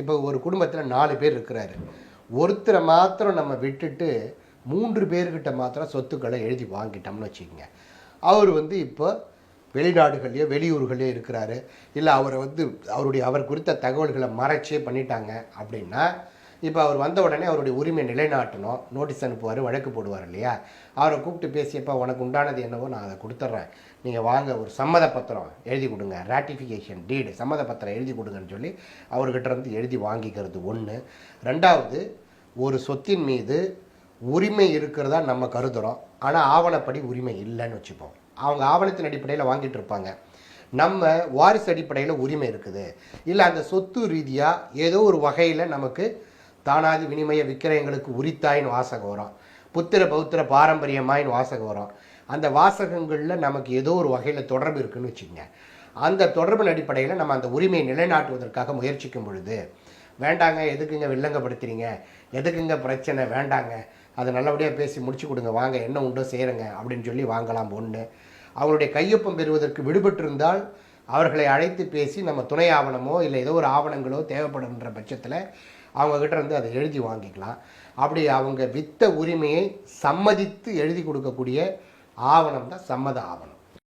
இப்போ ஒரு குடும்பத்தில் 4 பேர் இருக்கிறாரு, ஒருத்தரை மாத்திரம் நம்ம விட்டுட்டு 3 பேர்கிட்ட மாத்திரம் சொத்துக்களை எழுதி வாங்கிட்டோம்னு வச்சுக்கோங்க. அவர் இப்போ வெளிநாடுகள்லையோ வெளியூர்களையோ இருக்கிறாரு, இல்லை அவரை அவர் குறித்த தகவல்களை மறைச்சே பண்ணிட்டாங்க அப்படின்னா, இப்போ அவர் வந்த உடனே அவருடைய உரிமை நிலைநாட்டணும், நோட்டீஸ் அனுப்புவார், வழக்கு போடுவார் இல்லையா. அவரை கூப்பிட்டு பேசியப்போ உனக்கு உண்டானது என்னவோ நான் அதை கொடுத்துட்றேன், நீங்கள் வாங்க ஒரு சம்மத பத்திரம் எழுதி கொடுங்க, ராட்டிஃபிகேஷன் டீடு சம்மத பத்திரம் எழுதி கொடுங்கன்னு சொல்லி அவர்கிட்ட எழுதி வாங்கிக்கிறது ஒன்று. ரெண்டாவது, ஒரு சொத்தின் மீது உரிமை இருக்கிறதா நம்ம கருதுகிறோம், ஆனால் ஆவணப்படி உரிமை இல்லைன்னு வச்சுப்போம். அவங்க ஆவணத்தின் அடிப்படையில் வாங்கிட்டு இருப்பாங்க, நம்ம வாரிசு அடிப்படையில் உரிமை இருக்குது. இல்லை அந்த சொத்து ரீதியாக ஏதோ ஒரு வகையில் நமக்கு தானாதி வினிமய விக்கிரயங்களுக்கு உரித்தாயின் வாசகம் வரும், புத்திர பௌத்திர பாரம்பரியமாயின் வாசகம் வரும். அந்த வாசகங்களில் நமக்கு ஏதோ ஒரு வகையில் தொடர்பு இருக்குதுன்னு வச்சுக்கோங்க. அந்த தொடர்பின் அடிப்படையில் நம்ம அந்த உரிமையை நிலைநாட்டுவதற்காக முயற்சிக்கும் பொழுது, வேண்டாங்க எதுக்குங்க வில்லங்கப்படுத்துறீங்க, எதுக்குங்க பிரச்சனை, வேண்டாங்க அதை நல்லபடியாக பேசி முடிச்சு கொடுங்க, வாங்க என்ன உண்டோ செய்கிறங்க அப்படின்னு சொல்லி வாங்கலாம் ஒன்று. அவங்களுடைய கையொப்பம் பெறுவதற்கு விடுபட்டிருந்தால் அவர்களை அழைத்து பேசி நம்ம துணை ஆவணமோ இல்லை ஏதோ ஒரு ஆவணங்களோ தேவைப்படுகின்ற பட்சத்தில் அவங்கக்கிட்ட அதை எழுதி வாங்கிக்கலாம். அப்படி அவங்க வித்த உரிமையை சம்மதித்து எழுதி கொடுக்கக்கூடிய ஆவணம் தான் சம்மத ஆவணம்.